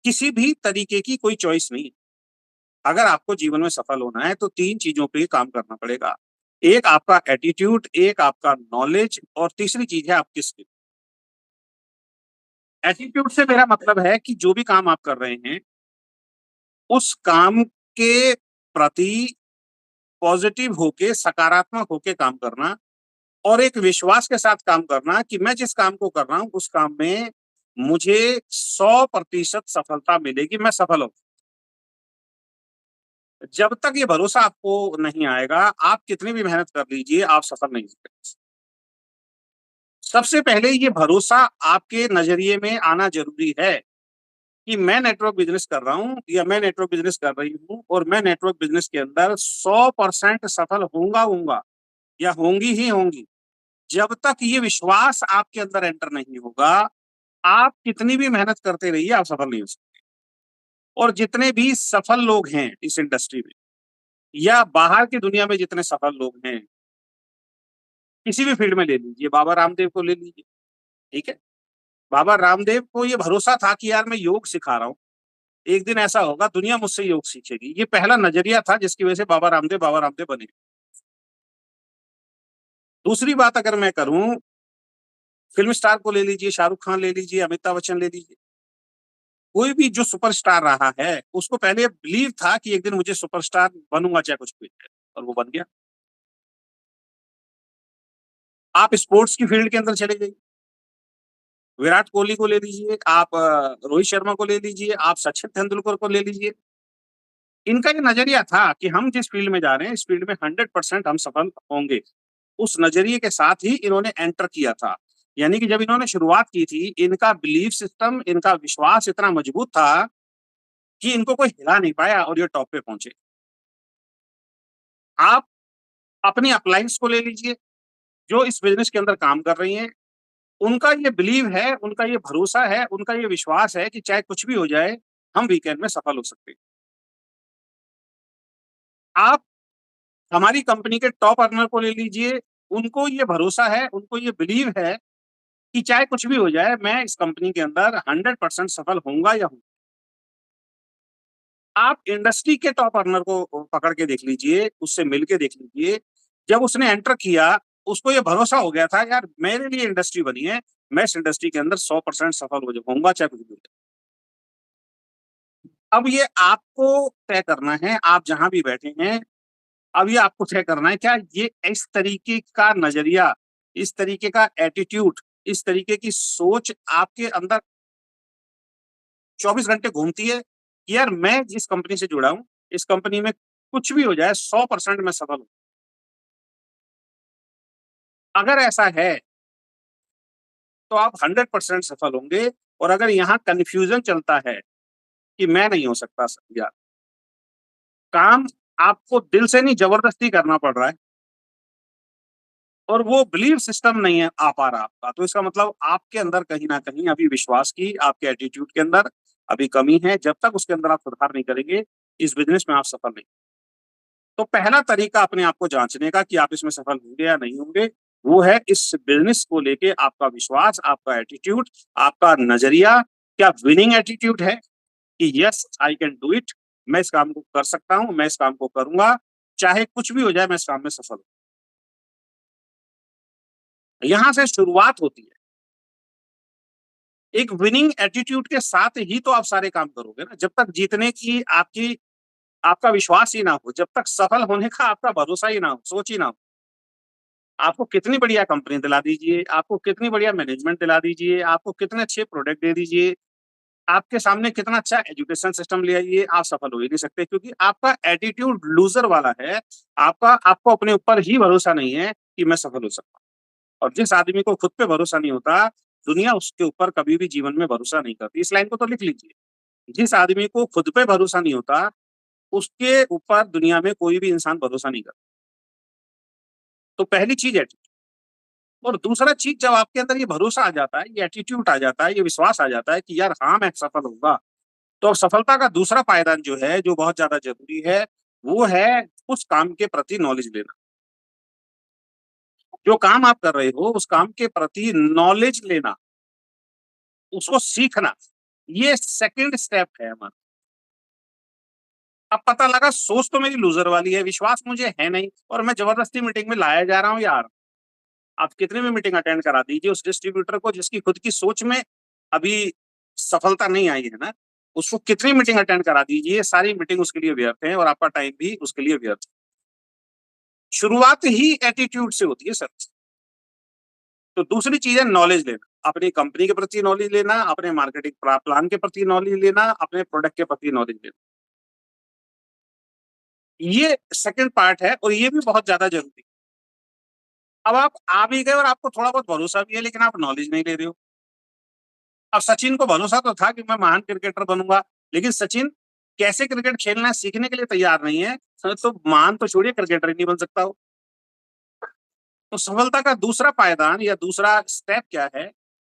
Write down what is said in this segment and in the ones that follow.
किसी भी तरीके की कोई चॉइस नहीं है। अगर आपको जीवन में सफल होना है तो 3 चीजों पे काम करना पड़ेगा। एक आपका एटीट्यूड, एक आपका नॉलेज और तीसरी चीज है आपकी स्किल। एटीट्यूड से मेरा मतलब है कि जो भी काम आप कर रहे हैं, उस काम के प्रति पॉजिटिव होके, सकारात्मक होके काम करना और एक विश्वास के साथ काम करना कि मैं जिस काम को कर रहा हूँ, उस काम में मुझे 100% सफलता मिलेगी, मैं सफल हूँ। जब तक ये भरोसा आपको नहीं आएगा, आप कितनी भी मेहनत कर लीजिए, आप सफल नहीं होंगे। सबसे पहले ये भरोसा आपके नज़रिए में आना ज़रूरी है कि मैं नेटवर्क बिज़नेस कर रहा हूँ या मैं नेटवर्क बिज़नेस कर रही हूँ और मैं नेटवर्क बिज़नेस के अंदर 100% सफल होऊँगा या होंगी ही होंगी। जब तक ये विश्वास आपके अंदर एंटर नहीं होगा, आप कितनी भी मेहनत करते रहिए, आप सफल नहीं हो सकते। और जितने भी सफल लोग हैं इस इंडस्ट्री में या बाहर की दुनिया में जितने सफल लोग हैं, किसी भी फील्ड में ले लीजिए, बाबा रामदेव को ले लीजिए, ठीक है? बाबा रामदेव को ये भरोसा था कि यार मैं योग सिखा रहा हूँ, एक दिन ऐसा होगा दुनिया मुझसे योग सीखेगी। ये पहला नज़रिया था जिसकी वजह से बाबा रामदेव बने। दूसरी बात अगर मैं करूँ, फ़िल्म स्टार को ले लीजिए, शाहरुख खान ले लीजिए, अमिताभ बच्चन ले लीजिए। कोई भी जो सुपरस्टार रहा है, उसको पहले बिलीव था कि एक दिन मुझे सुपरस्टार बनूँगा चाहे कुछ भी हो जाए और वो बन गया। आप स्पोर्ट्स की फील्ड के अंदर चले जाइए, विराट कोहली को ले लीजिए, आप रोहित शर्मा को ले लीजिए, आप सचिन तेंदुलकर को ले लीजिए। इनका ये नज़रिया था कि हम जिस फील्ड में जा रहे हैं, इस फील्ड में 100% हम सफल होंगे। उस नज़रिए के साथ ही इन्होंने एंटर किया था। यानी कि जब इन्होंने शुरुआत की थी, इनका बिलीफ सिस्टम, इनका विश्वास इतना मजबूत था कि इनको कोई हिला नहीं पाया और ये टॉप पे पहुँचे। आप अपनी अपलाइन्स को ले लीजिए, जो इस बिज़नेस के अंदर काम कर रही हैं। उनका ये बिलीव है, उनका ये भरोसा है, उनका ये विश्वास है कि चाहे कुछ भी हो जाए, हम वीकेंड में सफल हो सकते हैं। आप हमारी कंपनी के टॉप अर्नर को ले लीजिए, उनको ये भरोसा है, उनको ये बिलीव है कि चाहे कुछ भी हो जाए, मैं इस कंपनी के अंदर 100% सफल होऊँगा या हूँ। आप इंडस्ट्री के टॉप अर्नर को पकड़ के देख लीजिए, उससे मिल के देख लीजिए। जब उसने एंटर किया, उसको ये भरोसा हो गया था, यार मेरे लिए इंडस्ट्री बनी है, मैं इस इंडस्ट्री के अंदर 100% सफल हो जाऊँगा, चाहे कुछ भी हो जाए। अब ये आपको तय करना है, आप जहाँ भी बैठे हैं, अब ये आपको तय करना है, क्या ये इस तरीके का नज़रिया, इस तरीके का एटीट्यूड, इस तरीके की सोच आपके अंदर 24 घंटे घूमती है कि यार मैं जिस कंपनी से जुड़ा हूँ, इस कंपनी में कुछ भी हो जाए 100% मैं सफल हूँ। अगर ऐसा है, तो आप 100% सफल होंगे और अगर यहाँ कन्फ्यूज़न चलता है कि मैं नहीं हो सकता यार, काम आपको दिल से नहीं ज़बरदस्ती करना पड़ रहा है और वो बिलीव सिस्टम नहीं है आ पा रहा आपका, तो इसका मतलब आपके अंदर कहीं न कहीं अभी विश्वास की, आपके एटीट्यूड के अंदर अभी कमी है। जब तक उसके अंदर आप सुधार नहीं करेंगे, इस बिज़नेस में आप सफल नहीं। तो पहला तरीका अपने आप को जाँचने का कि आप इसमें सफल होंगे या नहीं होंगे, वो है इस बिज़नेस को लेके आपका विश्वास, आपका एटीट्यूड, आपका नज़रिया क्या विनिंग एटीट्यूड है कि yes I can do it, मैं इस काम को कर सकता हूँ, मैं इस काम को करूँगा, चाहे कुछ भी हो जाए मैं इस काम में सफल हूँ। यहाँ से शुरुआत होती है। एक विनिंग एटीट्यूड के साथ ही तो आप सारे काम करोगे ना, जब तक जीतने की आपका विश्वास ही ना हो, जब तक सफल होने का आपका भरोसा ही ना हो, सोच ही ना हो। आपको कितनी बढ़िया कंपनी दिला दीजिए, आपको कितनी बढ़िया मैनेजमेंट दिला दीजिए, आपको कितने अच्छे प्रोडक्ट दे दीजिए, आपके सामने कितना अच्छा एजुकेशन सिस्टम ले आइए, आप सफल हो ही नहीं सकते क्योंकि आपका एटीट्यूड लूज़र वाला है। आपको अपने ऊपर ही भरोसा नहीं है कि मैं सफल हो सकता हूँ और जिस आदमी को खुद पे भरोसा नहीं होता, दुनिया उसके ऊपर कभी भी जीवन में भरोसा नहीं करती। इस लाइन को तो लिख लीजिए। जिस आदमी को खुद पे भरोसा नहीं होता, उसके ऊपर दुनिया में कोई भी इंसान भरोसा नहीं करता। तो पहली चीज़ एटीट्यूड। और दूसरा चीज़ जब आपके अंदर ये भरोसा आ जाता है, ये एटीट्यूड आ जाता है, ये विश्वास आ जाता है कि यार हाँ, मैं सफल होऊँगा। तो अब सफलता का दूसरा पायदान जो है, जो बहुत ज़्यादा ज़रूरी है, वो है उस काम के प्रति नॉलेज लेना। जो काम आप कर रहे हो, उस काम के प्रति नॉलेज लेना, उसको सीखना। ये सेकंड स्टेप है हमारा। अब पता लगा सोच तो मेरी लूजर वाली है, विश्वास मुझे है नहीं, और मैं जबरदस्ती मीटिंग में लाया जा रहा हूँ यार। आप कितनी भी मीटिंग अटेंड करा दीजिए उस डिस्ट्रीब्यूटर को जिसकी खुद की सोच में अभी सफलता नहीं आई है ना, उसको कितनी मीटिंग अटेंड करा दीजिए, सारी मीटिंग उसके लिए व्यर्थ है और आपका टाइम भी उसके लिए व्यर्थ है। शुरुआत ही एटीट्यूड से होती है सर। तो दूसरी चीज है नॉलेज लेना, अपनी कंपनी के प्रति नॉलेज लेना, अपने मार्केटिंग प्लान के प्रति नॉलेज लेना, अपने प्रोडक्ट के प्रति नॉलेज लेना। ये सेकंड पार्ट है और ये भी बहुत ज्यादा जरूरी है। अब आप आ भी गए और आपको थोड़ा बहुत भरोसा भी है, लेकिन आप नॉलेज नहीं ले रहे हो। अब सचिन को भरोसा तो था कि मैं महान क्रिकेटर बनूंगा, लेकिन सचिन कैसे क्रिकेट खेलना सीखने के लिए तैयार नहीं है, तो महान तो छोड़िए, क्रिकेटर ही नहीं बन सकता हो। तो सफलता का दूसरा पायदान या दूसरा स्टेप क्या है?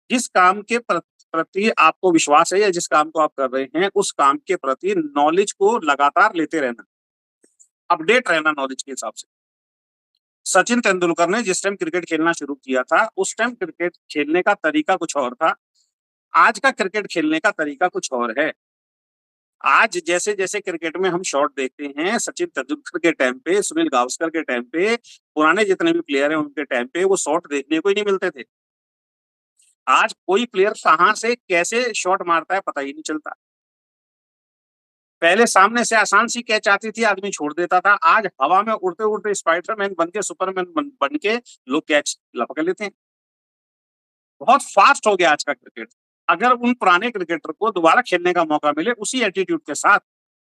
जिस काम के प्रति आपको विश्वास है या जिस काम को आप कर रहे हैं, उस काम के प्रति नॉलेज को लगातार लेते रहना, अपडेट रहना नॉलेज के हिसाब से। सचिन तेंदुलकर ने जिस टाइम क्रिकेट खेलना शुरू किया था, उस टाइम क्रिकेट खेलने का तरीका कुछ और था। आज का क्रिकेट खेलने का तरीका कुछ और है। आज जैसे-जैसे क्रिकेट में हम शॉट देखते हैं, सचिन तेंदुलकर के टाइम पे, सुनील गावस्कर के टाइम पे, पुराने जितने भी प्लेयर हैं उनके टाइम पे वो शॉट देखने को ही नहीं मिलते थे। आज कोई प्लेयर कहाँ से कैसे शॉट मारता है पता ही नहीं चलता। पहले सामने से आसान सी कैच आती थी, आदमी छोड़ देता था। आज हवा में उड़ते-उड़ते स्पाइडरमैन बन के, सुपरमैन बन के लोग कैच लपक लेते हैं। बहुत फास्ट हो गया आज का क्रिकेट। अगर उन पुराने क्रिकेटर को दोबारा खेलने का मौका मिले उसी एटीट्यूड के साथ,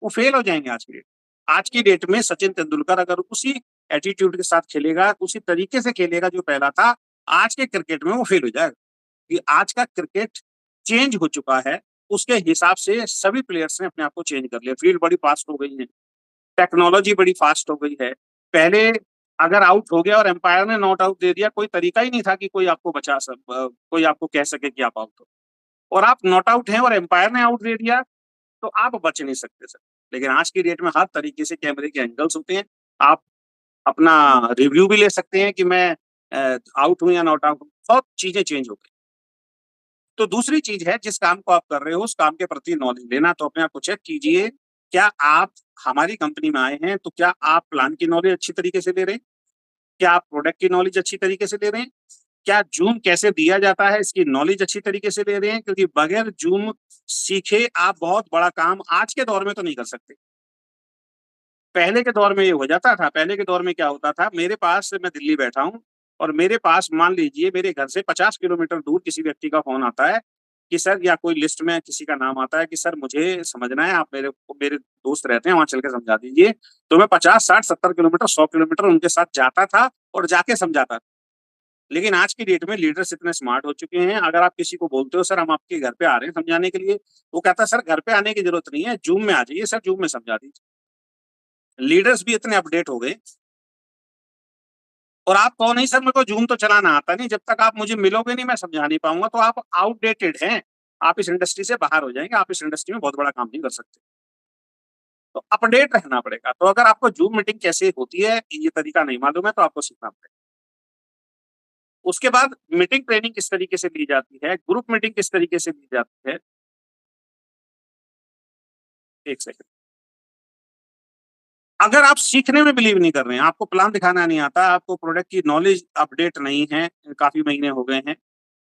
वो फेल हो जाएंगे आज की डेट। आज की डेट में सचिन तेंदुलकर अगर उसी एटीट्यूड के साथ खेलेगा, उसी तरीके से खेलेगा जो पहला था, आज के क्रिकेट में वो फेल हो जाएगा। कि आज का क्रिकेट चेंज हो चुका है, उसके हिसाब से सभी प्लेयर्स ने अपने आप को चेंज कर लिया। फील्ड बड़ी फास्ट हो गई है, टेक्नोलॉजी बड़ी फास्ट हो गई है। पहले अगर आउट हो गया और एम्पायर ने नॉट आउट दे दिया, कोई तरीका ही नहीं था कि कोई आपको कह सके कि आप आउट हो। और आप नॉट आउट हैं और एम्पायर ने आउट दे दिया, तो आप बच नहीं सकते सर। लेकिन आज की डेट में हर तरीके से कैमरे के एंगल्स होते हैं। आप अपना रिव्यू भी ले सकते हैं कि मैं आउट हूँ या नॉट आउट हूँ। बहुत चीजें चेंज हो गई। तो दूसरी चीज है, जिस काम को आप कर रहे हो उस काम के प्रति नॉलेज लेना। तो अपने आप को चेक कीजिए, क्या आप हमारी कंपनी में आए हैं तो क्या आप प्लान की नॉलेज अच्छी तरीके से ले रहे हैं? क्या आप प्रोडक्ट की नॉलेज अच्छी तरीके से ले रहे हैं? क्या जूम कैसे दिया जाता है इसकी नॉलेज अच्छी तरीके से ले रहे हैं? क्योंकि बगैर जूम सीखे आप बहुत बड़ा काम आज के दौर में तो नहीं कर सकते। पहले के दौर में ये हो जाता था। पहले के दौर में क्या होता था, मेरे पास, मैं दिल्ली बैठा हूँ और मेरे पास मान लीजिए मेरे घर से 50 किलोमीटर दूर किसी व्यक्ति का फ़ोन आता है कि सर, या कोई लिस्ट में किसी का नाम आता है कि सर मुझे समझना है, आप मेरे दोस्त रहते हैं, वहाँ चल के समझा दीजिए। तो मैं 50, 60, 70 किलोमीटर, 100 किलोमीटर उनके साथ जाता था और जाके समझाता था। लेकिन आज की डेट में लीडर्स इतने स्मार्ट हो चुके हैं, अगर आप किसी को बोलते हो सर हम आपके घर पे आ रहे हैं समझाने के लिए, वो कहता है सर घर पे आने की ज़रूरत नहीं है, ज़ूम में आ जाइए सर, ज़ूम में समझा दीजिए। लीडर्स भी इतने अपडेट हो गए। और आप कहो नहीं सर मेरे को ज़ूम तो चलाना आता नहीं, जब तक आप मुझे मिलोगे नहीं मैं समझा नहीं पाऊँगा, तो आप आउटडेटेड हैं। आप इस इंडस्ट्री से बाहर हो जाएँगे, आप इस इंडस्ट्री में बहुत बड़ा काम नहीं कर सकते। तो अपडेट रहना पड़ेगा। तो अगर आपको ज़ूम मीटिंग कैसे होती है, ये तरीका नहीं मालूम है तो आपको सीखना पड़ेगा। उसके बाद मीटिंग ट्रेनिंग किस तरीके से ली जाती है, ग्रुप मीटिंग किस तरीके से ली जाती है। 1 सेकंड। अगर आप सीखने में बिलीव नहीं कर रहे हैं, आपको प्लान दिखाना नहीं आता, आपको प्रोडक्ट की नॉलेज अपडेट नहीं है, काफ़ी महीने हो गए हैं,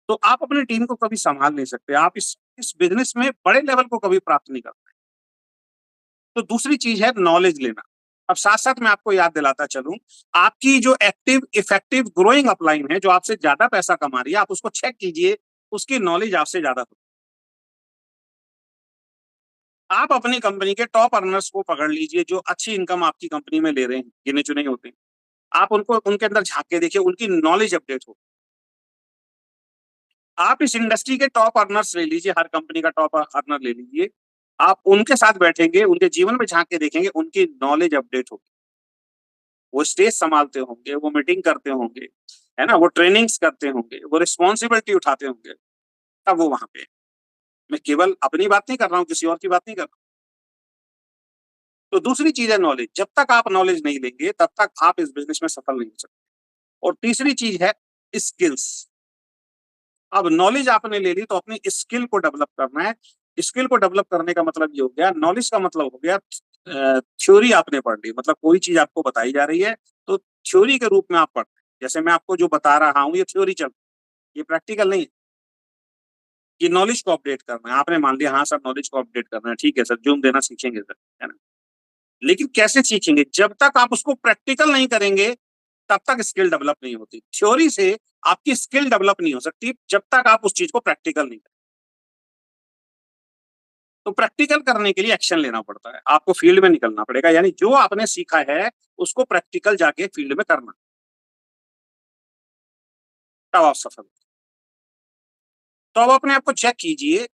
तो आप अपनी टीम को कभी सँभाल नहीं सकते। आप इस बिज़नेस में बड़े लेवल को कभी प्राप्त नहीं कर पाए। तो दूसरी चीज़ है नॉलेज लेना। अब साथ-साथ मैं आपको याद दिलाता चलूँ, आपकी जो एक्टिव, इफेक्टिव, ग्रोइंग अपलाइन है, जो आपसे ज़्यादा पैसा कमा रही है, आप उसको चेक कीजिए, उसकी नॉलेज आपसे ज़्यादा हो। आप अपनी कंपनी के टॉप अर्नर्स को पकड़ लीजिए, जो अच्छी इनकम आपकी कंपनी में ले रहे हैं, गिने-चुने ही होते हैं। आप उनको उनके अंदर झाँक के देखिए, उनकी नॉलेज अपडेट हो। आप इस इंडस्ट्री के टॉप अर्नर्स ले लीजिए, हर कंपनी का टॉप अर्नर ले लीजिए। आप उनके साथ बैठेंगे, उनके जीवन में झाँक के देखेंगे, उनकी नॉलेज अपडेट होगी। वो स्टेज सँभालते होंगे, वो मीटिंग करते होंगे, है ना? वो ट्रेनिंग्स करते होंगे, वो रिस्पॉन्सिबिलिटी उठाते होंगे, तब वो वहाँ पे हैं। मैं केवल अपनी बात नहीं कर रहा हूँ, किसी और की बात नहीं कर रहा हूँ। तो दूसरी चीज़ है नॉलेज। जब तक आप नॉलेज नहीं लेंगे, तब तक आप इस बिज़नेस में सफल नहीं हो सकते। और तीसरी चीज़ है स्किल्स। अब नॉलेज आपने ले ली तो अपनी स्किल को डेवलप करना है। स्किल को डेवलप करने का मतलब ये हो गया, नॉलेज का मतलब हो गया थ्योरी आपने पढ़ ली, मतलब कोई चीज आपको बताई जा रही है तो थ्योरी के रूप में आप पढ़ रहे हैं। जैसे मैं आपको जो बता रहा हूँ ये थ्योरी चल, ये प्रैक्टिकल नहीं है कि नॉलेज को अपडेट करना है। आपने मान लिया हाँ सर नॉलेज को अपडेट करना है, ठीक है सर जूम देना सीखेंगे सर, है ना। लेकिन कैसे सीखेंगे, जब तक आप उसको प्रैक्टिकल नहीं करेंगे तब तक स्किल डेवलप नहीं होती। थ्योरी से आपकी स्किल डेवलप नहीं हो सकती जब तक आप उस चीज को प्रैक्टिकल नहीं करें। तो प्रैक्टिकल करने के लिए एक्शन लेना पड़ता है, आपको फील्ड में निकलना पड़ेगा, यानी जो आपने सीखा है उसको प्रैक्टिकल जाके फील्ड में करना, तब आप सफल। तो अब अपने आप को चेक कीजिए,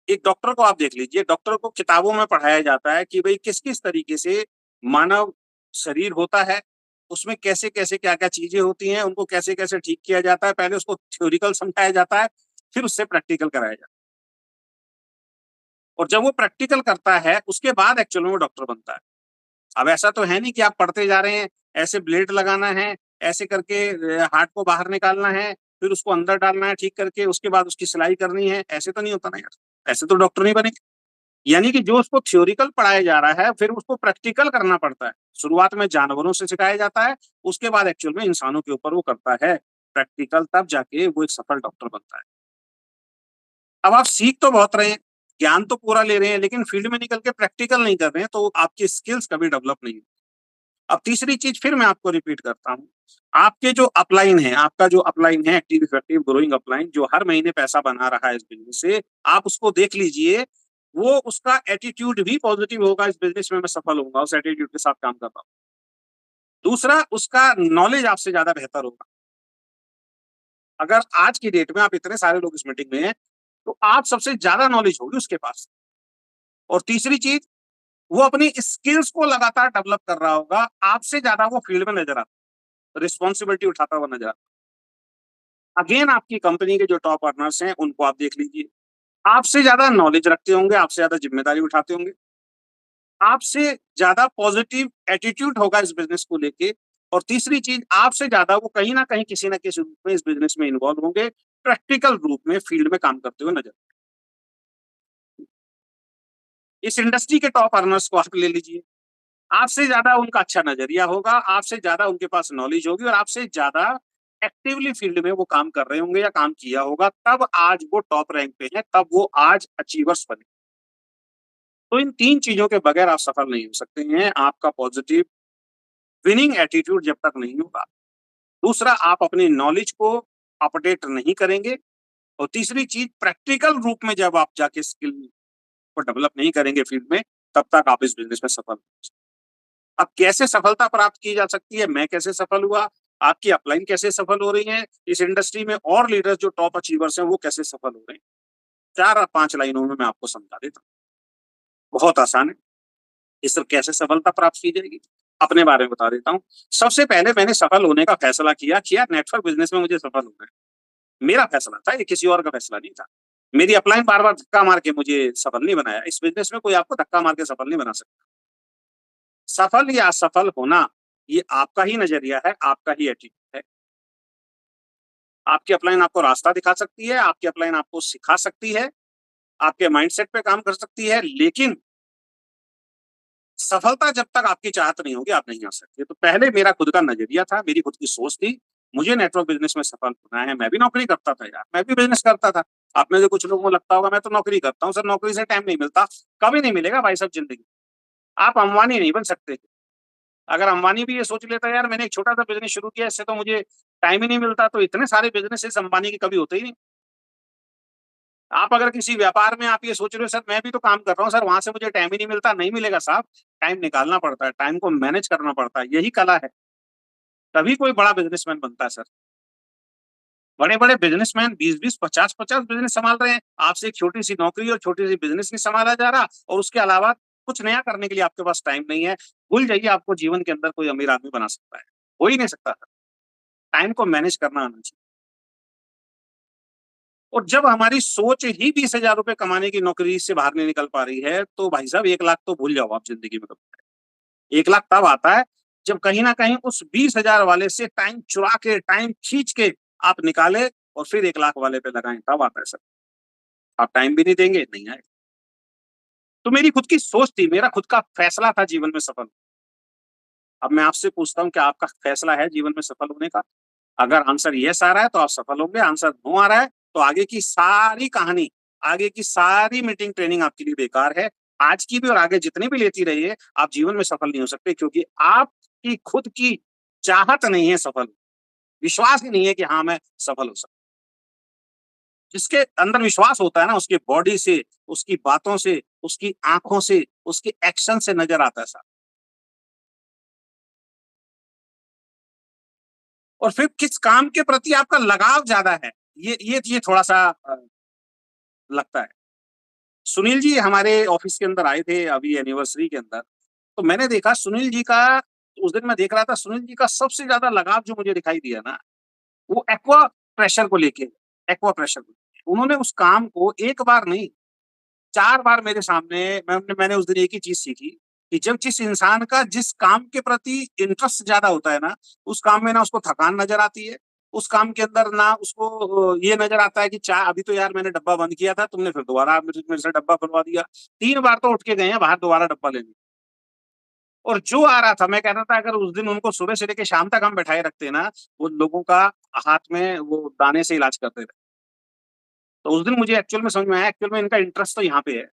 एक डॉक्टर को आप देख लीजिए, डॉक्टर को किताबों में पढ़ाया जाता है कि भाई किस किस तरीके से मानव शरीर होता है, उसमें कैसे कैसे क्या क्या चीजें होती हैं, उनको कैसे कैसे ठीक किया जाता है। पहले उसको थ्योरिकल समझाया जाता है, फिर उससे प्रैक्टिकल कराया जाता है, और जब वो प्रैक्टिकल करता है उसके बाद एक्चुअल में वो डॉक्टर बनता है। अब ऐसा तो है नहीं कि आप पढ़ते जा रहे हैं, ऐसे ब्लेड लगाना है, ऐसे करके हार्ट को बाहर निकालना है, फिर उसको अंदर डालना है ठीक करके, उसके बाद उसकी सिलाई करनी है, ऐसे तो नहीं होता ना यार, ऐसे तो डॉक्टर नहीं बनेंगे। यानी कि जो उसको थ्योरिकल पढ़ाया जा रहा है फिर उसको प्रैक्टिकल करना पड़ता है। शुरुआत में जानवरों से सिखाया जाता है, उसके बाद एक्चुअल में इंसानों के ऊपर वो करता है प्रैक्टिकल, तब जाके वो एक सफल डॉक्टर बनता है। अब आप सीख तो बहुत रहे हैं, ज्ञान तो पूरा ले रहे हैं, लेकिन फील्ड में निकल के प्रैक्टिकल नहीं कर रहे हैं, तो आपकी स्किल्स कभी डेवलप नहीं। अब तीसरी चीज फिर मैं आपको रिपीट करता हूँ, आपके जो अपलाइन है, आपका जो अपलाइन है एक्टिव इफेक्टिव ग्रोइंग अपलाइन, जो हर महीने पैसा बना रहा है इस बिजनेस से, आप उसको देख लीजिए, वो उसका एटीट्यूड भी पॉजिटिव होगा, इस बिजनेस में मैं सफल होऊंगा, उस एटीट्यूड के साथ काम कर रहा हूँ। दूसरा, उसका नॉलेज आपसे ज्यादा बेहतर होगा। अगर आज की डेट में आप इतने सारे लोग इस मीटिंग में हैं, तो आप सबसे ज्यादा नॉलेज होगी उसके पास। और तीसरी चीज, वो अपनी स्किल्स को लगातार डेवलप कर रहा होगा, आपसे ज्यादा वो फील्ड में नजर आता, रिस्पॉन्सिबिलिटी उठाता हुआ नजर आता। अगेन आपकी कंपनी के जो टॉप अर्नर्स हैं उनको आप देख लीजिए, आपसे ज्यादा नॉलेज रखते होंगे, आपसे ज्यादा जिम्मेदारी उठाते होंगे, आपसे ज्यादा पॉजिटिव एटीट्यूड होगा इस बिजनेस को लेके, और तीसरी चीज, आपसे ज्यादा वो कहीं ना कहीं किसी ना किसी रूप में इस बिजनेस में इन्वॉल्व होंगे, प्रैक्टिकल रूप में फील्ड में काम करते हुए नजर। इस इंडस्ट्री के टॉप अर्नर्स को आप ले लीजिए, आपसे ज्यादा उनका अच्छा नजरिया होगा, आपसे ज्यादा उनके पास नॉलेज होगी, और आपसे ज्यादा एक्टिवली फील्ड में वो काम कर रहे होंगे या काम किया होगा, तब आज वो टॉप रैंक पे है, तब वो आज अचीवर्स बने। तो इन तीन चीजों के बगैर आप सफल नहीं हो सकते हैं। आपका पॉजिटिव विनिंग एटीट्यूड जब तक नहीं होगा, दूसरा आप अपनी नॉलेज को अपडेट नहीं करेंगे, और तीसरी चीज प्रैक्टिकल रूप में जब आप जाके स्किल को डेवलप नहीं करेंगे फील्ड में, तब तक आप इस बिजनेस में सफल नहीं हो सकते। अब कैसे सफलता प्राप्त की जा सकती है, मैं कैसे सफल हुआ, आपकी अपलाइन कैसे सफल हो रही है इस इंडस्ट्री में, और लीडर्स जो टॉप अचीवर्स हैं वो कैसे सफल हो रहे हैं, 4 या 5 लाइनों में मैं आपको समझा देता हूँ। बहुत आसान है। इस पर कैसे सफलता प्राप्त की जाएगी, अपने बारे में बता देता हूँ। सबसे पहले मैंने सफल होने का फैसला किया कि यार नेटवर्क बिजनेस में मुझे सफल होना है। मेरा फैसला था, ये किसी और का फैसला नहीं था। मेरी अपलाइन बार बार धक्का मार के मुझे सफल नहीं बनाया, इस बिजनेस में कोई आपको धक्का मार के सफल नहीं बना सकता। सफल या असफल होना ये आपका ही नजरिया है, आपका ही एटीट्यूड है। आपकी अपलाइन आपको रास्ता दिखा सकती है, आपकी अपलाइन आपको सिखा सकती है, आपके माइंडसेट पे काम कर सकती है, लेकिन सफलता जब तक आपकी चाहत नहीं होगी, आप नहीं आ सकते। तो पहले मेरा खुद का नजरिया था, मेरी खुद की सोच थी, मुझे नेटवर्क बिजनेस में सफल होना है। मैं भी नौकरी करता था यार, मैं भी बिजनेस करता था। आप में से कुछ लोगों को लगता होगा मैं तो नौकरी करता हूँ सर, नौकरी से टाइम नहीं मिलता। कभी नहीं मिलेगा भाई साहब जिंदगी। आप अंबानी नहीं बन सकते। अगर अंबानी भी ये सोच लेता यार मैंने एक छोटा सा बिजनेस शुरू किया, इससे तो मुझे टाइम ही नहीं मिलता, तो इतने सारे बिजनेस अंबानी के कभी होते ही नहीं। आप अगर किसी व्यापार में आप ये सोच रहे हो सर मैं भी तो काम कर रहा हूँ सर, वहां से मुझे टाइम ही नहीं मिलता, नहीं मिलेगा साहब। टाइम निकालना पड़ता है, टाइम को मैनेज करना पड़ता है, यही कला है। तभी कोई बड़ा बिजनेसमैन बनता है सर। बड़े बड़े बिजनेसमैन 20-20, 50-50 बिजनेस संभाल रहे हैं, आपसे एक छोटी सी नौकरी और छोटी सी बिजनेस नहीं संभाला जा रहा, और उसके अलावा कुछ नया करने के लिए आपके पास टाइम नहीं है। भूल जाइए आपको जीवन के अंदर कोई अमीर आदमी बना सकता है, हो ही नहीं सकता। टाइम को मैनेज करना आना चाहिए। और जब हमारी सोच ही 20,000 रुपए कमाने की नौकरी से बाहर नहीं निकल पा रही है, तो भाई साहब 1 लाख तो भूल जाओ आप जिंदगी में। 1 लाख तब आता है जब कहीं ना कहीं उस 20,000 वाले से टाइम चुरा के, टाइम खींच के आप निकाले, और फिर 1 लाख वाले पे लगाएं, तब आता है सर। आप टाइम भी नहीं देंगे, नहीं आएगा। तो मेरी खुद की सोच थी, मेरा खुद का फैसला था जीवन में सफल। अब मैं आपसे पूछता हूँ, क्या आपका फैसला है जीवन में सफल होने का? अगर आंसर येस आ रहा है तो आप सफल होंगे, आंसर नो आ रहा है तो आगे की सारी कहानी, आगे की सारी मीटिंग ट्रेनिंग आपके लिए बेकार है। आज की भी और आगे जितनी भी लेती रहिए, आप जीवन में सफल नहीं हो सकते, क्योंकि आपकी खुद की चाहत नहीं है सफल, विश्वास ही नहीं है कि हाँ, मैं सफल हो सकता। जिसके अंदर विश्वास होता है ना, उसकी बॉडी से, उसकी बातों से, उसकी आँखों से, उसके एक्शन से नज़र आता है साहब। और फिर किस काम के प्रति आपका लगाव ज़्यादा है, ये थोड़ा-सा लगता है। सुनील जी हमारे ऑफिस के अंदर आए थे अभी एनिवर्सरी के अंदर, तो मैंने देखा सुनील जी का, उस दिन मैं देख रहा था सुनील जी का सबसे ज़्यादा लगाव जो मुझे दिखाई दिया ना, वो एक्वा प्रेशर को लेके, एक्वा प्रेशर को। उन्होंने उस काम को 1 बार नहीं, 4 बार मेरे सामने, मैंने उस दिन एक ही चीज़ सीखी कि जब जिस इंसान का जिस काम के प्रति इंटरेस्ट ज़्यादा होता है ना, उस काम में ना उसको थकान नज़र आती है, उस काम के अंदर ना उसको ये नज़र आता है कि चा अभी तो यार मैंने डब्बा बंद किया था, तुमने फिर दोबारा मेरे मेरे से डब्बा खुलवा दिया। 3 बार तो उठ के गए हैं बाहर दोबारा डब्बा लेने। और जो आ रहा था, मैं कह रहा था अगर उस दिन उनको सुबह से लेके शाम तक हम बैठाए रखते ना, वो लोगों का हाथ में वो दाने से इलाज करते थे। तो उस दिन मुझे एक्चुअल में समझ में आया, एक्चुअल में इनका इंटरेस्ट तो यहाँ पे है।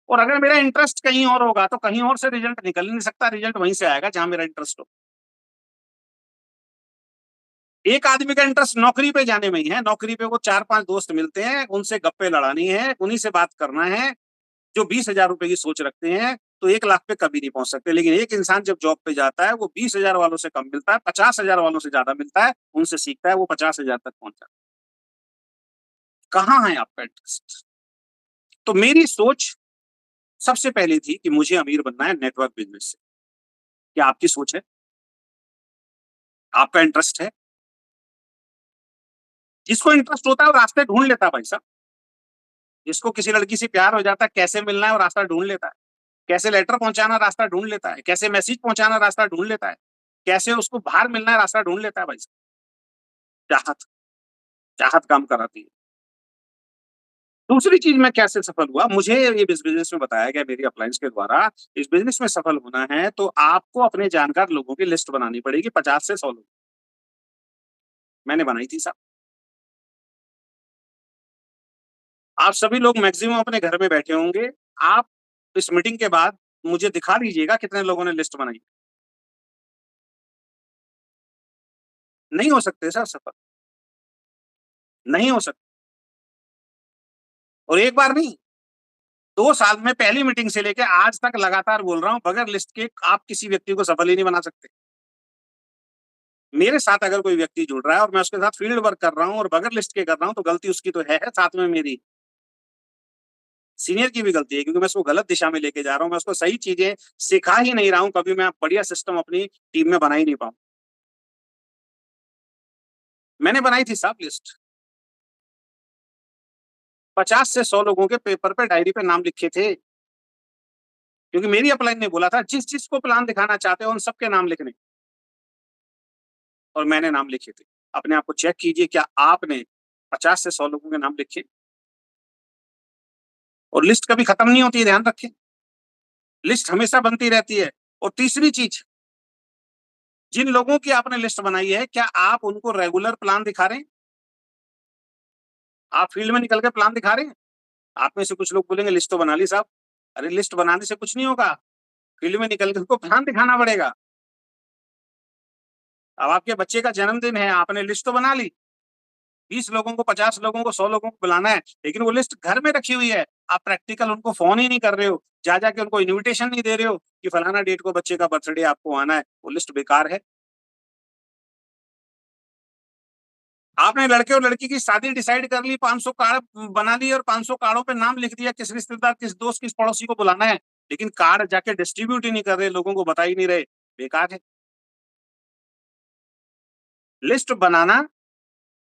और अगर मेरा इंटरेस्ट कहीं और होगा, तो कहीं और से रिजल्ट निकल ही नहीं सकता, रिजल्ट वहीं से आएगा जहाँ मेरा इंटरेस्ट हो। एक आदमी का इंटरेस्ट नौकरी पे जाने में ही है, नौकरी पे वो 4-5 दोस्त मिलते हैं, उनसे गप्पे लड़ानी है, उन्हीं से बात करना है, जो 20,000 रुपए की सोच रखते हैं, तो 1 लाख पे कभी नहीं पहुँच सकते। लेकिन एक इंसान जब जॉब पे जाता है, वो 20,000 वालों से कम मिलता है, 50,000 वालों से ज़्यादा मिलता है, उनसे सीखता है, वो 50,000 तक पहुँच जाता है। कहाँ है आपका इंटरेस्ट? तो मेरी सोच सबसे पहली थी कि मुझे अमीर बनना है नेटवर्क बिज़नेस से। क्या आपकी सोच है? आपका इंटरेस्ट है? जिसको इंटरेस्ट होता है वो रास्ते ढूँढ लेता है भाई साहब। जिसको किसी लड़की से प्यार हो जाता है, कैसे मिलना है वो रास्ता ढूँढ लेता है। कैसे लेटर पहुँचाना रास्ता ढूँढ लेता है, कैसे मैसेज पहुँचाना रास्ता ढूँढ लेता है, कैसे उसको बाहर मिलना है रास्ता ढूँढ लेता है भाई साहब। चाहत, चाहत काम कराती है। दूसरी चीज़ मैं कैसे सफल हुआ, मुझे ये इस बिज़नेस में बताया गया मेरी अपलायंस के द्वारा, इस बिज़नेस में सफल होना है तो आपको अपने जानकार लोगों की लिस्ट बनानी पड़ेगी 50 से 100 लोग। मैंने बनाई थी साहब। आप सभी लोग मैक्सिमम अपने घर में बैठे होंगे। आप इस मीटिंग के बाद मुझे दिखा दीजिएगा कितने लोगों ने लिस्ट बनाई। नहीं हो सकते सर सफल, नहीं हो सकते। और एक बार नहीं, 2 साल में पहली मीटिंग से लेके आज तक लगातार बोल रहा हूँ, बगैर लिस्ट के आप किसी व्यक्ति को सफल ही नहीं बना सकते। मेरे साथ अगर कोई व्यक्ति जुड़ रहा है और मैं उसके साथ फील्ड वर्क कर रहा हूँ और बगैर लिस्ट के कर रहा हूँ, तो गलती उसकी तो है, साथ में मेरी सीनियर की भी गलती है, क्योंकि मैं उसको गलत दिशा में लेके जा रहा हूँ, मैं उसको सही चीज़ें सिखा ही नहीं रहा हूँ, कभी मैं बढ़िया सिस्टम अपनी टीम में बना ही नहीं पाऊँ। मैंने बनाई थी साहब लिस्ट, 50 से 100 लोगों के पेपर पे डायरी पे नाम लिखे थे, क्योंकि मेरी अपलाइन ने बोला था जिस-जिस को प्लान दिखाना चाहते हो उन सबके नाम लिखने, और मैंने नाम लिखे थे। अपने आप को चेक कीजिए, क्या आपने 50 से 100 लोगों के नाम लिखे? और लिस्ट कभी खत्म नहीं होती है, ध्यान रखें। लिस्ट हमेशा बनती रहती है। और तीसरी चीज़, जिन लोगों की आपने लिस्ट बनाई है, क्या आप उनको रेगुलर प्लान दिखा रहे हैं? आप फील्ड में निकल के प्लान दिखा रहे हैं? आप में से कुछ लोग बोलेंगे लिस्ट तो बना ली साहब। अरे लिस्ट बनाने से कुछ नहीं होगा, फील्ड में निकल के उसको प्लान दिखाना पड़ेगा। अब आपके बच्चे का जन्मदिन है, आपने लिस्ट तो बना ली, 20 लोगों को, 50 लोगों को, 100 लोगों को बुलाना है, लेकिन वो लिस्ट घर में रखी हुई है। आप प्रैक्टिकल उनको फ़ोन ही नहीं कर रहे हो, जा-जा के उनको इन्विटेशन नहीं दे रहे हो कि फलाना डेट को बच्चे का बर्थडे आपको आना है, वो लिस्ट बेकार है। आपने लड़के और लड़की की शादी डिसाइड कर ली, 500 कार्ड बना ली और 500 कार्डों पे नाम लिख दिया, किस रिश्तेदार, किस दोस्त, किस पड़ोसी को बुलाना है, लेकिन कार्ड जाके डिस्ट्रीब्यूट ही नहीं कर रहे, लोगों को बता ही नहीं रहे, बेकार है। लिस्ट बनाना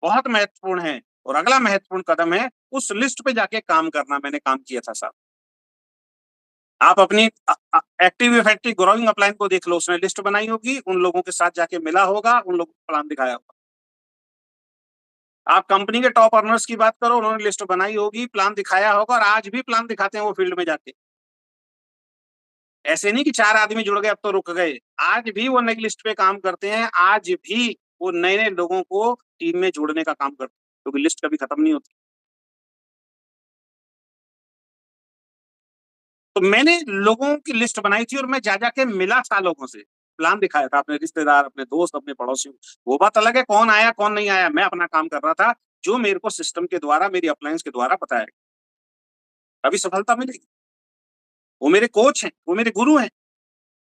बहुत महत्वपूर्ण है और अगला महत्वपूर्ण कदम है उस लिस्ट पे जाके काम करना। मैंने काम किया था साहब। आप अपनी एक्टिव इफेक्टिव ग्रोइंग अपलाइन को देख लो, उसने लिस्ट बनाई होगी, उन लोगों के साथ जाके मिला होगा, उन लोगों को प्लान दिखाया होगा। आप कंपनी के टॉप अर्नर्स की बात करो, उन्होंने लिस्ट बनाई होगी, प्लान दिखाया होगा और आज भी प्लान दिखाते हैं वो फील्ड में जाके। ऐसे नहीं कि 4 आदमी जुड़ गए अब तो रुक गए। आज भी वो नई लिस्ट पे काम करते हैं, आज भी वो नए-नए लोगों को टीम में जोड़ने का काम करते हैं, क्योंकि लिस्ट कभी खत्म नहीं होती। तो मैंने लोगों की लिस्ट बनाई थी और मैं जा के मिला था लोगों से, प्लान दिखाया था अपने रिश्तेदार, अपने दोस्त, अपने पड़ोसियों। वो बात अलग है कौन आया, कौन नहीं आया, मैं अपना काम कर रहा था, जो मेरे को सिस्टम के द्वारा, मेरी अपलायंस के द्वारा बताया गया। तभी सफलता मिलेगी। वो मेरे कोच हैं, वो मेरे गुरु हैं,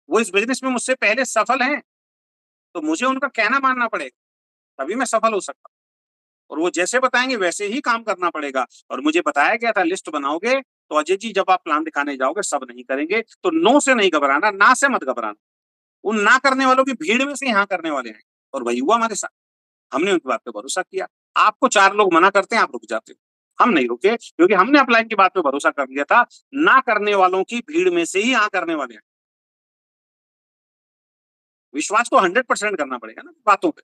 वो इस बिज़नेस में मुझसे पहले सफल हैं, तो मुझे उनका कहना मानना पड़ेगा, तभी मैं सफल हो सकता हूँ। और वो जैसे बताएँगे वैसे ही काम करना पड़ेगा। और मुझे बताया गया था लिस्ट बनाओगे, तो अजय जी जब आप प्लान दिखाने जाओगे सब नहीं करेंगे, तो नो से नहीं घबराना, ना से मत घबराना। उन ना करने वालों की भीड़ में से ही हाँ करने वाले हैं। और वही हुआ हमारे साथ। हमने उनकी बात पे भरोसा किया। आपको 4 लोग मना करते हैं, आप रुक जाते हो। हम नहीं रुके क्योंकि हमने अपलाइन की बात पे भरोसा कर लिया था। ना करने वालों की भीड़ में से ही हाँ करने वाले हैं। विश्वास तो 100% करना पड़ेगा ना बातों पे।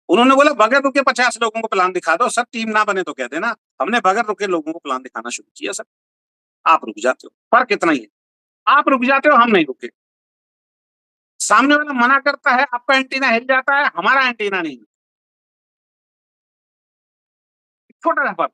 उन्होंने बोला बगैर रुके 50 लोगों को प्लान दिखा दो, सर टीम ना बने तो कह देना। हमने बगैर रुके लोगों को प्लान दिखाना शुरू किया सर। आप रुक जाते हो, फर्क इतना ही है। आप रुक जाते हो, हम नहीं रुके। सामने वाला मना करता है, आपका एंटीना हिल जाता है, हमारा एंटीना नहीं। छोटा सा फर्क।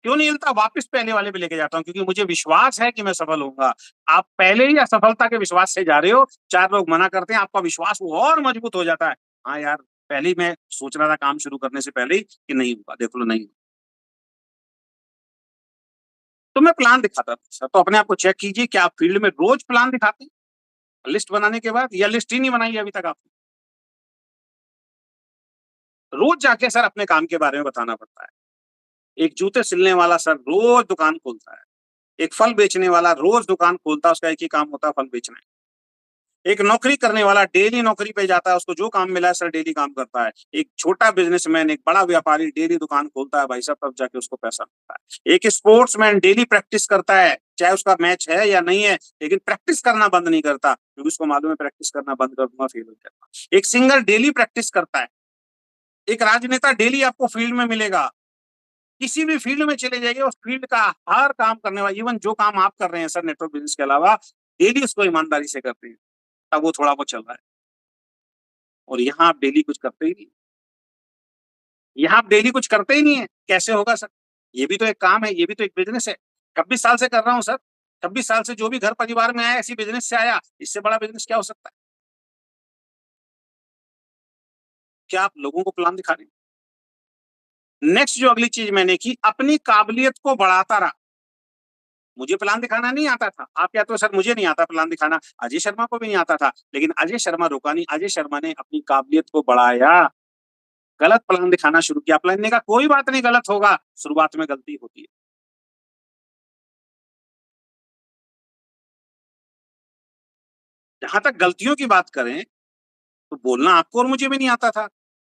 क्यों नहीं हिलता? वापस पहले वाले पे लेके जाता हूँ क्योंकि मुझे विश्वास है कि मैं सफल होऊँगा। आप पहले ही असफलता के विश्वास से जा रहे हो, 4 लोग मना करते हैं, आपका विश्वास वो और मजबूत हो जाता है। हाँ यार, पहले ही मैं सोच रहा था काम शुरू करने से पहले ही कि नहीं होगा, देख लो नहीं। तो मैं प्लान दिखाता था सर, तो अपने आप को चेक कीजिए क्या आप फील्ड में रोज प्लान दिखाते हैं लिस्ट बनाने के बाद, या लिस्ट ही नहीं बनाई है अभी तक आपने? रोज जाके सर अपने काम के बारे में बताना पड़ता है। एक जूते सिलने वाला सर रोज दुकान खोलता है। एक फल बेचने वाला रोज दुकान खोलता है, उसका एक ही काम होता है फल बेचना। एक नौकरी करने वाला डेली नौकरी पे जाता है, उसको जो काम मिला है सर डेली काम करता है। एक छोटा बिज़नेसमैन, एक बड़ा व्यापारी डेली दुकान खोलता है भाई साहब, तब जाके उसको पैसा मिलता है। एक स्पोर्ट्समैन डेली प्रैक्टिस करता है, चाहे उसका मैच है या नहीं है, लेकिन प्रैक्टिस करना बंद नहीं करता, क्योंकि उसको मालूम है प्रैक्टिस करना बंद कर दूँगा फेल हो जाऊँगा। एक सिंगर डेली प्रैक्टिस करता है। एक राजनेता डेली आपको फील्ड में मिलेगा। किसी भी फील्ड में चले जाइए, उस फील्ड का हर काम करने वाला, इवन जो काम आप कर रहे हैं सर नेटवर्क बिज़नेस के अलावा, डेली उसको ईमानदारी से करते हैं, तब वो थोड़ा बहुत चल रहा है। और यहाँ आप डेली कुछ करते ही नहीं। यहाँ आप डेली कुछ करते ही नहीं है, कैसे होगा सर? ये भी तो एक काम है, ये भी तो एक बिज़नेस है। 26 साल से कर रहा हूँ सर, 26 साल से जो भी घर परिवार में आया, इसी बिज़नेस से आया, इससे बड़ा बिज़नेस क्या हो सकता है? क्या आप लोगों को प्लान दिखा रहे हैं? नेक्स्ट जो अगली चीज़ मैंने की, अपनी काबिलियत को बढ़ाता रहा। मुझे प्लान दिखाना नहीं आता था। आप कहते हो सर मुझे नहीं आता प्लान दिखाना, अजय शर्मा को भी नहीं आता था, लेकिन अजय शर्मा रुका नहीं, अजय शर्मा ने अपनी काबिलियत को बढ़ाया। गलत प्लान दिखाना शुरू किया, प्लान ने कहा कोई बात नहीं गलत होगा, शुरुआत में गलती होती है। जहाँ तक गलतियों की बात करें, तो बोलना आपको और मुझे भी नहीं आता था।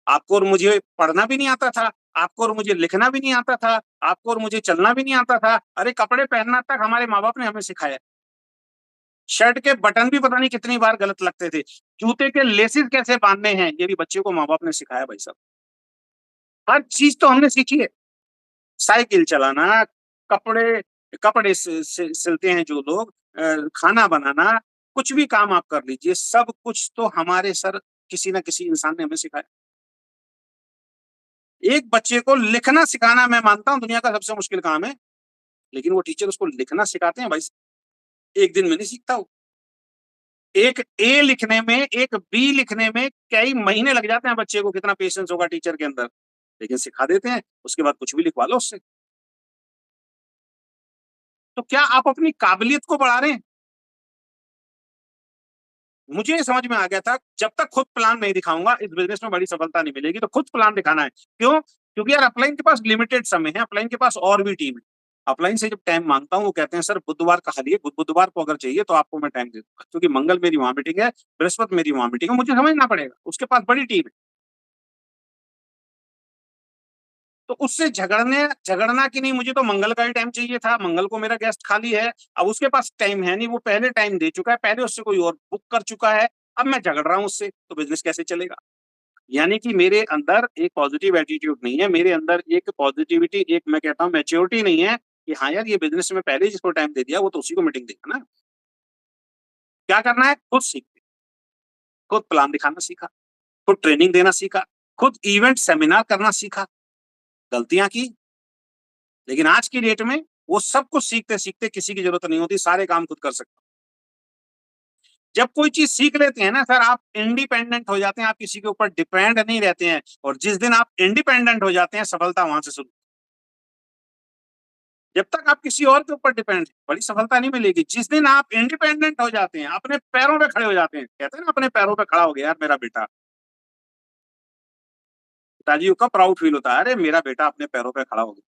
आपको और मुझे पढ़ना भी नहीं आता था, आपको और मुझे लिखना भी नहीं आता था, आपको और मुझे चलना भी नहीं आता था। अरे कपड़े पहनना तक हमारे माँ-बाप ने हमें सिखाया। शर्ट के बटन भी पता नहीं कितनी बार गलत लगते थे। जूते के लेसेस कैसे बाँधने हैं, ये भी बच्चे को माँ-बाप ने सिखाया भाई साहब। हर चीज़ तो हमने सीखी है। साइकिल चलाना, कपड़े कपड़े सिलते हैं जो लोग, खाना बनाना, कुछ भी काम आप कर लीजिए, सब कुछ तो हमारे सर किसी न किसी इंसान ने हमें सिखाया। एक बच्चे को लिखना सिखाना मैं मानता हूँ दुनिया का सबसे मुश्किल काम है, लेकिन वो टीचर उसको लिखना सिखाते हैं भाई साहब। एक दिन में नहीं सीखता वो। एक ए लिखने में, एक बी लिखने में कई महीने लग जाते हैं बच्चे को, कितना पेशेंस होगा टीचर के अंदर, लेकिन सिखा देते हैं, उसके बाद कुछ भी लिखवा लो उससे। तो क्या आप अपनी काबिलियत को बढ़ा रहे हैं? मुझे ये समझ में आ गया था, जब तक खुद प्लान नहीं दिखाऊँगा, इस बिज़नेस में बड़ी सफलता नहीं मिलेगी, तो खुद प्लान दिखाना है। क्यों? क्योंकि यार अपलाइन के पास लिमिटेड समय है, अपलाइन के पास और भी टीम है। अपलाइन से जब टाइम माँगता हूँ, वो कहते हैं सर बुधवार का खाली है, बुधवार को अगर चाहिए तो आपको मैं टाइम दे दूँगा, क्योंकि मंगल मेरी वहाँ मीटिंग है, बृहस्पति मेरी वहाँ मीटिंग है, मुझे समझना पड़ेगा, उसके पास बड़ी टीम है। तो उससे झगड़ना कि नहीं मुझे तो मंगल का ही टाइम चाहिए था, मंगल को मेरा गेस्ट खाली है, अब उसके पास टाइम है नहीं, वो पहले टाइम दे चुका है, पहले उससे कोई और बुक कर चुका है, अब मैं झगड़ रहा हूँ उससे, तो बिज़नेस कैसे चलेगा? यानी कि मेरे अंदर एक पॉजिटिव एटीट्यूड नहीं है, मेरे अंदर एक पॉजिटिविटी, एक मैं कहता हूँ मैच्योरिटी नहीं है कि हाँ यार, ये बिजनेस में पहले जिसको टाइम दे दिया वो तो उसी को मीटिंग देगा ना। क्या करना है? खुद सीखते, खुद प्लान दिखाना सीखा, खुद ट्रेनिंग देना सीखा, खुद इवेंट सेमिनार करना सीखा, गलतियां की, लेकिन आज की डेट में वो सब कुछ सीखते सीखते किसी की जरूरत नहीं होती, सारे काम खुद कर सकते। जब कोई चीज सीख लेते हैं ना सर, आप इंडिपेंडेंट हो जाते हैं, आप किसी के ऊपर डिपेंड नहीं रहते हैं, और जिस दिन आप इंडिपेंडेंट हो जाते हैं, सफलता वहां से शुरू। जब तक आप किसी और के ऊपर डिपेंड हैं, बड़ी सफलता नहीं मिलेगी। जिस दिन आप इंडिपेंडेंट हो जाते हैं, अपने पैरों पे खड़े हो जाते हैं, कहते हैं ना अपने पैरों पे खड़ा हो गया यार मेरा बेटा, पिताजी को कब प्राउड फील होता है, अरे मेरा बेटा अपने पैरों पे खड़ा हो गया,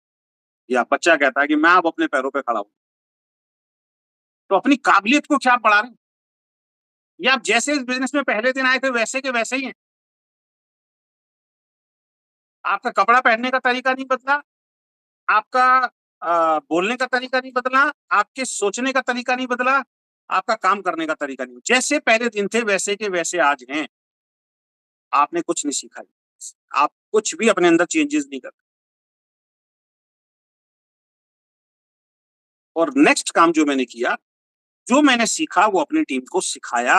या बच्चा कहता है कि मैं अब अपने पैरों पे खड़ा हूं। तो अपनी काबिलियत को क्या आप बढ़ा रहे हैं? या आप जैसे इस बिजनेस में पहले दिन आए थे वैसे के वैसे ही हैं? आपका कपड़ा पहनने का तरीका नहीं बदला, आपका बोलने का तरीका नहीं बदला, आपके सोचने का तरीका नहीं बदला, आपका काम करने का तरीका नहीं, जैसे पहले दिन थे वैसे के वैसे आज हैं। आपने कुछ नहीं सीखा, आप कुछ भी अपने अंदर चेंजेस नहीं करते। और नेक्स्ट काम जो मैंने किया, जो मैंने सीखा वो अपनी टीम को सिखाया।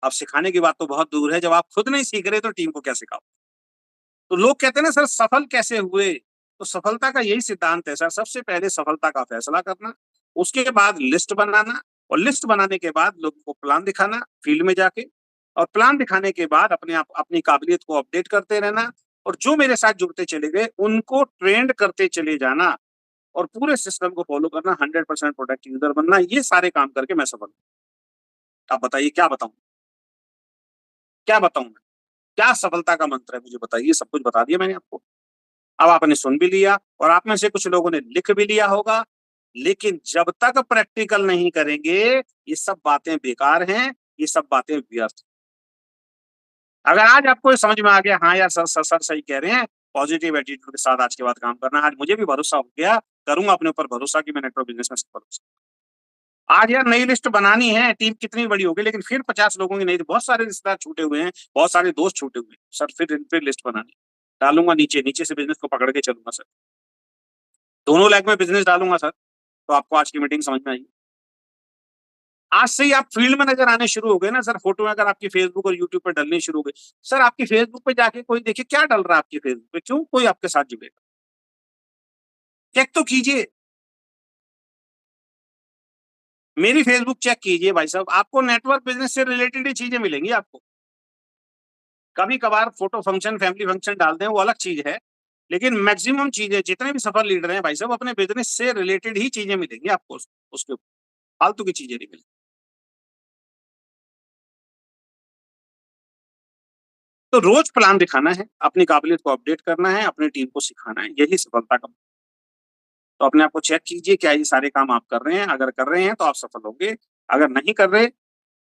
अब सिखाने की बात तो बहुत दूर है, जब आप खुद नहीं सीख रहे तो टीम को क्या सिखाओ? तो लोग कहते हैं ना सर सफल कैसे हुए? तो सफलता का यही सिद्धांत है सर, सबसे पहले सफलता का फैसला करना, उसके बाद लिस्ट बनाना, और लिस्ट बनाने के बाद लोगों को प्लान दिखाना फील्ड में जाके, और प्लान दिखाने के बाद अपने आप अपनी काबिलियत को अपडेट करते रहना, और जो मेरे साथ जुड़ते चले गए उनको ट्रेंड करते चले जाना, और पूरे सिस्टम को फॉलो करना, 100% प्रोडक्ट यूजर बनना, ये सारे काम करके मैं सफल हूं। आप बताइए क्या बताऊं? क्या बताऊं मैं? क्या सफलता का मंत्र है मुझे बताइए? सब कुछ बता दिया मैंने आपको। अब आपने सुन भी लिया, और आप में से कुछ लोगों ने लिख भी लिया होगा, लेकिन जब तक प्रैक्टिकल नहीं करेंगे, ये सब बातें बेकार हैं, ये सब बातें व्यर्थ। अगर आज आपको ये समझ में आ गया, हाँ यार सर सही कह रहे हैं, पॉजिटिव एटीट्यूड के साथ आज के बाद काम करना, आज मुझे भी भरोसा हो गया, करूंगा अपने ऊपर भरोसा कि मैं नेटवर्क बिजनेस में सफल हो सकता हूं। आज यार नई लिस्ट बनानी है, टीम कितनी बड़ी होगी, लेकिन फिर 50 लोगों की नहीं, बहुत सारे रिश्तेदार छूटे हुए हैं, बहुत सारे दोस्त छूटे हुए हैं सर, फिर लिस्ट बनानी, डालूंगा नीचे नीचे से बिजनेस को पकड़ के चलूंगा सर, दोनों लेग में बिजनेस डालूंगा सर। तो आपको आज की मीटिंग समझ में आई? आज से ही आप फील्ड में नजर आने शुरू हो गए ना सर, फोटो अगर आपकी फेसबुक और यूट्यूब पर डलनी शुरू हो गई, सर आपकी फेसबुक पे जाके कोई देखिए क्या डल रहा है आपकी फेसबुक पे, क्यों कोई आपके साथ जुड़ेगा? चेक तो कीजिए, मेरी फेसबुक चेक कीजिए भाई साहब, आपको नेटवर्क बिजनेस से रिलेटेड ही चीजें मिलेंगी आपको। कभी कभार फोटो फंक्शन फैमिली फंक्शन डाल दें वो अलग चीज है, लेकिन मैक्सिमम चीजें जितने भी सफल लीडर हैं भाई साहब, अपने बिजनेस से रिलेटेड ही चीजें मिलेंगी आपको, उसके ऊपर फालतू की चीजें नहीं मिलेंगी। तो रोज प्लान दिखाना है, अपनी काबिलियत को अपडेट करना है, अपनी टीम को सिखाना है, यही सफलता का। तो अपने आप को चेक कीजिए, क्या ये सारे काम आप कर रहे हैं? अगर कर रहे हैं तो आप सफल होंगे, अगर नहीं कर रहे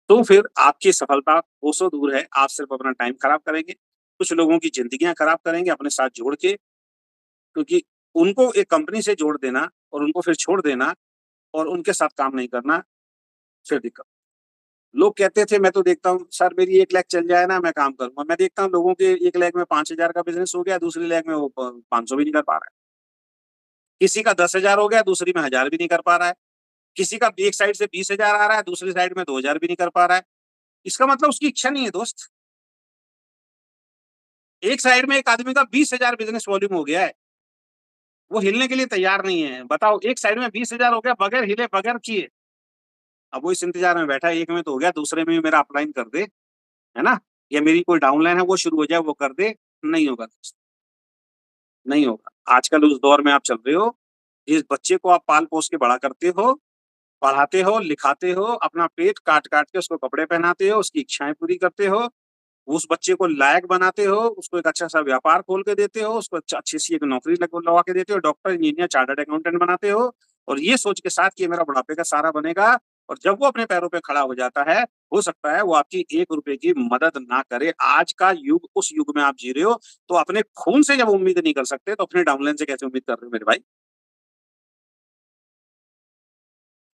तो फिर आपकी सफलता कोसों दूर है, आप सिर्फ अपना टाइम खराब करेंगे, कुछ लोगों की जिंदगियां खराब करेंगे अपने साथ जोड़ के, क्योंकि उनको एक कंपनी से जोड़ देना और उनको फिर छोड़ देना और उनके साथ काम नहीं करना, फिर दिक्कत। लोग कहते थे, मैं तो देखता हूँ सर मेरी 1 लाख चल जाए ना मैं काम करूंगा, मैं देखता हूँ लोगों के 1 लाख में 5,000 का बिजनेस हो गया, दूसरी लाख में वो 500 भी नहीं कर पा रहा है, किसी का 10,000 हो गया, दूसरी में 1,000 भी नहीं कर पा रहा है, किसी का एक साइड से 20,000 आ रहा है, दूसरी साइड में 2,000 भी नहीं कर पा रहा है। इसका मतलब उसकी इच्छा नहीं है दोस्त। एक साइड में एक आदमी का 20,000 बिजनेस वॉल्यूम हो गया है, वो हिलने के लिए तैयार नहीं है। बताओ, एक साइड में 20,000 हो गया बगैर हिले बगैर किए, अब वो इस इंतजार में बैठा है, एक में तो हो गया, दूसरे में भी मेरा अपलाइन कर दे, है ना, या मेरी कोई डाउनलाइन है वो शुरू हो जाए, वो कर दे। नहीं होगा दोस्त, नहीं होगा। आजकल उस दौर में आप चल रहे हो, जिस बच्चे को आप पाल पोस के बड़ा करते हो, पढ़ाते हो, लिखाते हो, अपना पेट काट काट के उसको कपड़े पहनाते हो, उसकी इच्छाएं पूरी करते हो, उस बच्चे को लायक बनाते हो, उसको एक अच्छा सा व्यापार खोल के देते हो, उसको अच्छी सी एक नौकरी लगा के देते हो, डॉक्टर इंजीनियर चार्टर्ड अकाउंटेंट बनाते हो, और ये सोच के साथ कि ये मेरा बुढ़ापे का सहारा बनेगा। और जब वो अपने पैरों पे खड़ा हो जाता है, हो सकता है वो आपकी 1 रुपए की मदद ना करे। आज का युग, उस युग में आप जी रहे हो, तो अपने खून से जब उम्मीद नहीं कर सकते तो अपने डाउनलाइन से कैसे उम्मीद कर रहे हो मेरे भाई?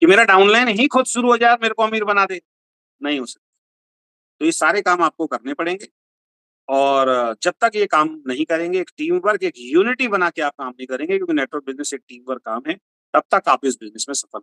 कि मेरा डाउनलाइन ही खुद शुरू हो जाए, मेरे को अमीर बना दे, नहीं हो सकता। तो ये सारे काम आपको करने पड़ेंगे और जब तक ये काम नहीं करेंगे, एक टीम वर्क, एक यूनिटी बना के आप काम नहीं करेंगे क्योंकि नेटवर्क बिज़नेस एक टीम वर्क काम है, तब तक आप इस बिज़नेस में सफल